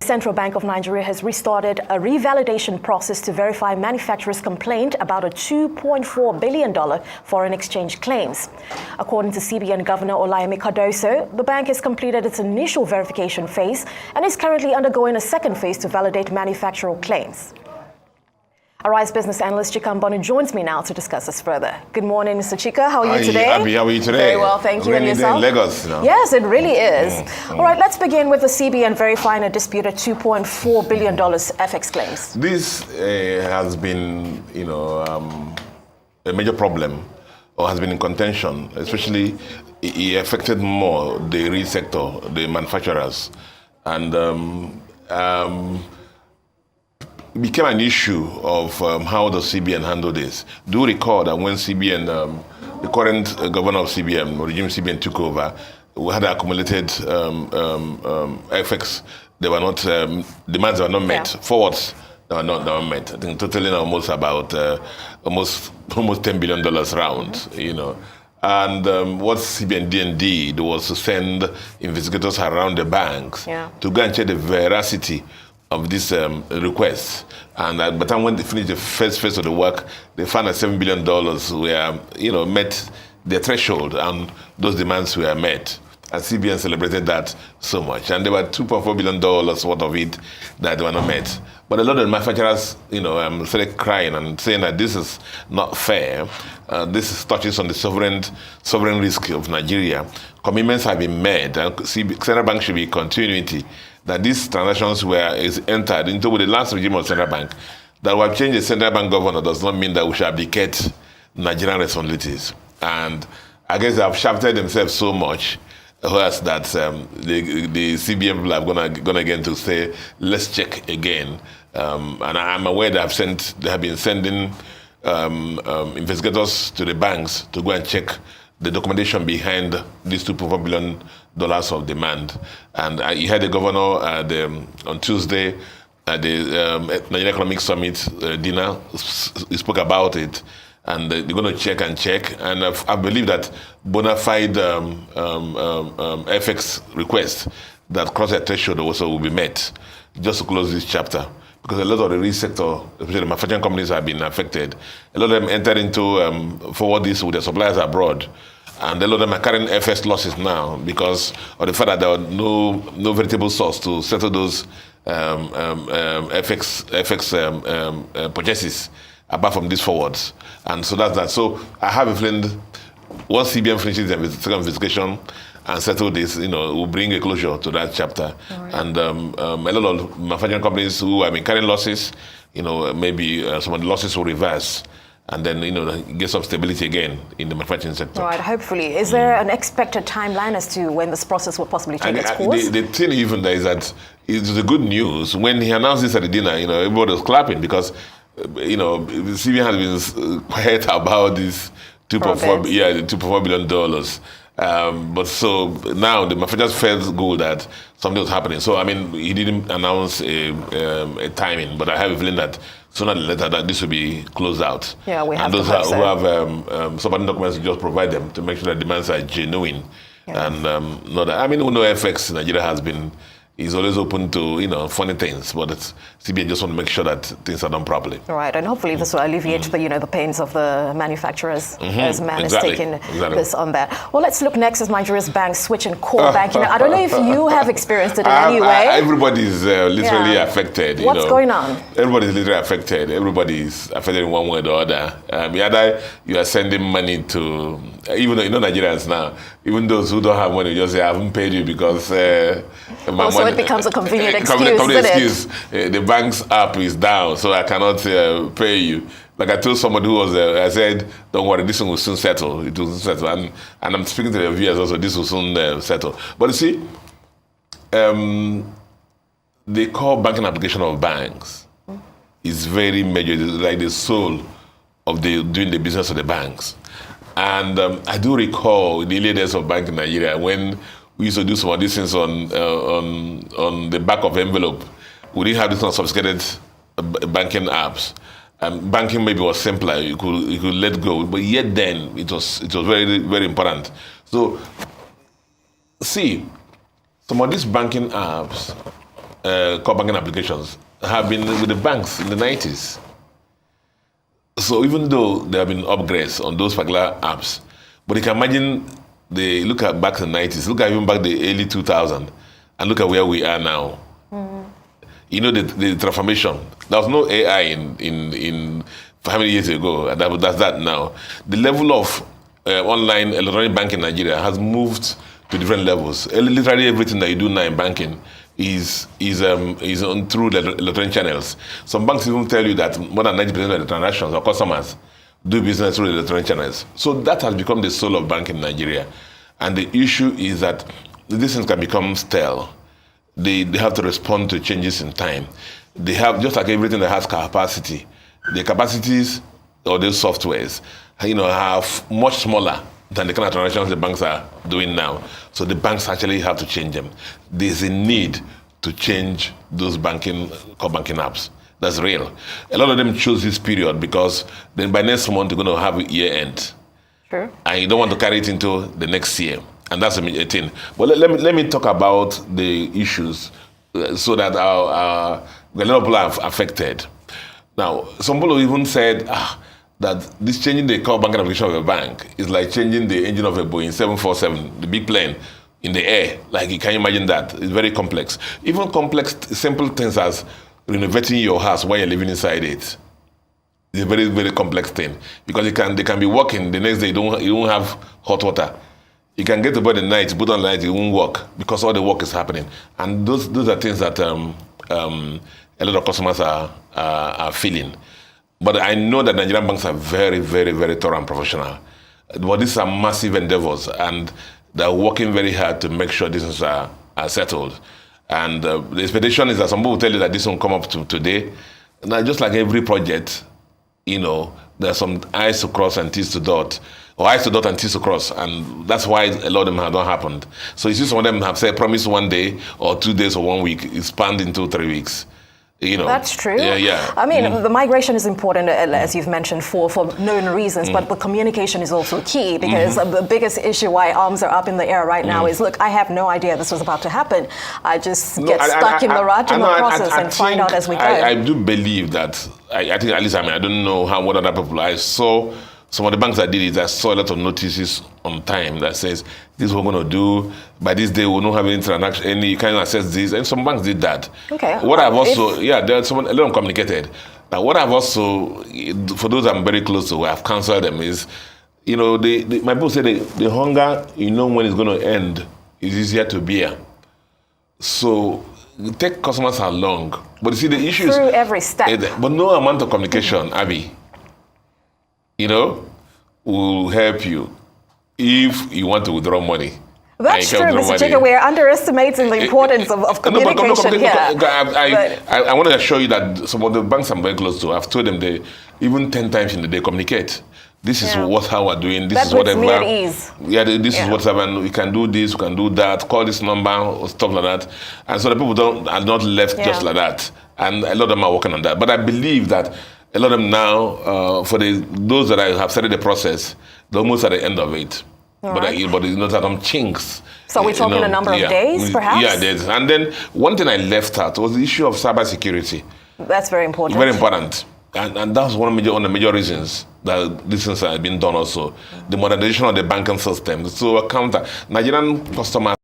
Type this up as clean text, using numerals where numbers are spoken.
Central Bank of Nigeria has restarted a revalidation process to verify manufacturers' complaint about a $2.4 billion foreign exchange claims. According to CBN Governor Olayemi Cardoso, the bank has completed its initial verification phase and is currently undergoing a second phase to validate manufacturer claims. Arise business analyst Chika Mbonu joins me now to discuss this further. Good morning, Mr. Chika. How are you today? How are you today? Very well, thank you. Really and yourself? In Lagos, no? Yes, it really is. All right, let's begin with the CBN verifying a disputed $2.4 billion FX claims. This has been, a major problem, or has been in contention. Especially, it affected more the real sector, the manufacturers, and it became an issue of how the CBN handled this. Do recall that when CBN, the current governor of CBN, regime CBN, took over, we had accumulated FX. They were not demands were not met. Yeah. Forwards they were not met. I think totaling almost about almost $10 billion round. And what CBN did was to send investigators around the banks to go and check the veracity of this request. And by the time when they finished the first phase of the work, they found that $7 billion were, met their threshold, and those demands were met. And CBN celebrated that so much. And there were $2.4 billion worth of it that were not met. But a lot of manufacturers, started crying and saying that this is not fair. This touches on the sovereign risk of Nigeria. Commitments have been made, and Central Bank should be continuity that these transactions is entered into with the last regime of Central Bank. That we have changed the Central Bank governor does not mean that we should abdicate Nigerian responsibilities. And I guess they have shafted themselves so much that the CBN people are gonna again to say, let's check again. And I'm aware they have been sending investigators to the banks to go and check the documentation behind these $2.4 billion of demand. And you had the governor on Tuesday at the Nigerian Economic Summit dinner. He spoke about it, and they're going to check. And I believe that bona fide FX requests that cross that threshold also will be met, just to close this chapter. Because a lot of the real sector, especially the manufacturing companies, have been affected. A lot of them entered into forward this with their suppliers abroad. And a lot of them are carrying FX losses now because of the fact that there was no veritable source to settle those FX purchases apart from these forwards. And so that's that. So I have a feeling once CBN finishes the second investigation and settle this, will bring a closure to that chapter. Right. And a lot of manufacturing companies who have been carrying losses, maybe some of the losses will reverse. And then, get some stability again in the manufacturing sector. Right, hopefully. Is there an expected timeline as to when this process will possibly take its course? The thing even there is that it's the good news. When he announced this at the dinner, everybody was clapping because, CBN has been quiet about this $2.4 billion. But so now the manufacturers felt good that something was happening. So, he didn't announce a timing, but I have a feeling that sooner than later that this will be closed out. Yeah, we have and those who have supporting documents, just provide them to make sure that demands are genuine. Yeah. And not that, we know FX Nigeria has been is always open to funny things, but CBN just want to make sure that things are done properly. All right, and hopefully this will alleviate the pains of the manufacturers as man is taking this on that. Well, let's look next as Nigeria's banks switching core banking. I don't know if you have experienced it in any way. Everybody's literally affected. What's going on? Everybody's literally affected. Everybody's affected in one way or the other. Either you are sending money to, even though Nigerians now, even those who don't have money, just say, I haven't paid you because my money. So it becomes a convenient excuse. The bank's app is down, so I cannot pay you. Like I told somebody who was I said, don't worry, this one will soon settle. It will soon settle. And I'm speaking to the viewers also, this will soon settle. But you see, the core banking application of banks is very major. It's like the soul of doing the business of the banks. And I do recall the early days of banking in Nigeria when we used to do some of these things on the back of envelope. We didn't have these sophisticated banking apps. Banking maybe was simpler. You could let go, but yet then it was very, very important. So, see, some of these banking apps core banking applications have been with the banks in the 90s. So even though there have been upgrades on those particular apps, but you can imagine they look at back in the 90s, look at even back the early 2000s, and look at where we are now. You know, the transformation. There was no AI in how many years ago, and that's that now. The level of online electronic banking in Nigeria has moved to different levels. Literally everything that you do now in banking is on through the electronic channels. Some banks even tell you that more than 90% of the transactions or customers do business through the electronic channels. So that has become the soul of banking in Nigeria. And the issue is that these things can become stale. They have to respond to changes in time. They have, just like everything that has capacity, the capacities or those softwares, have much smaller than the kind of transactions the banks are doing now. So the banks actually have to change them. There's a need to change those core banking apps. That's real. A lot of them choose this period because then by next month they're going to have year end. True. And you don't want to carry it into the next year. And that's a thing. But let me talk about the issues so that a lot of people are affected. Now, some people even said that this changing the core banking application of a bank is like changing the engine of a Boeing 747, the big plane, in the air. Like, you can imagine that. It's very complex. Even complex, simple things as renovating your house while you're living inside it. It's a very, very complex thing. Because they can be working, the next day you don't have hot water. You can get to bed at night, put on light, it won't work because all the work is happening. And those are things that a lot of customers are feeling. But I know that Nigerian banks are very, very, very thorough and professional. But these are massive endeavors, and they're working very hard to make sure these are settled. And the expectation is that some people will tell you that this won't come up to today. Now, just like every project, there's some I's to cross and T's to dot, or I's to dot and T's to cross, and that's why a lot of them have not happened. So you see some of them have said promise 1 day or 2 days or 1 week, it's spanned into 3 weeks. That's true. Yeah. I mean, the migration is important, as you've mentioned, for known reasons, but the communication is also key because the biggest issue why arms are up in the air right now is, look, I have no idea this was about to happen. I just get stuck in the rut in the process and find out as we go. I do believe that, I think, at least, I don't know what other people, I saw some of the banks that did it, I saw a lot of notices on time that says, this is what we're going to do. By this day, we'll not have any transaction, you can't access this. And some banks did that. Okay. What I've also, there's a lot of them communicated. Now, what I've also, for those I'm very close to, I've counseled them is, my people say the hunger, when it's going to end, is easier to bear. So, take customers along. But you see, the issue is... Through every step. But no amount of communication, Abby, will help you if you want to withdraw money. That's true, Mr. Chika. We're underestimating the importance of communication here. I want to assure you that some of the banks I'm very close to, I've told them they even 10 times in the day communicate. This is how we're doing. This is whatever. Me at ease. This is whatever. We can do this. We can do that. Call this number or stuff like that. And so the people are not left just like that. And a lot of them are working on that. But I believe that a lot of them now, for those that have started the process, they're almost at the end of it. But there's some chinks. So we're talking a number of days, perhaps? Yeah, days. And then one thing I left out was the issue of cybersecurity. That's very important. Very important. And that's one of the major reasons that these things have been done also. The modernization of the banking system. So Nigerian customers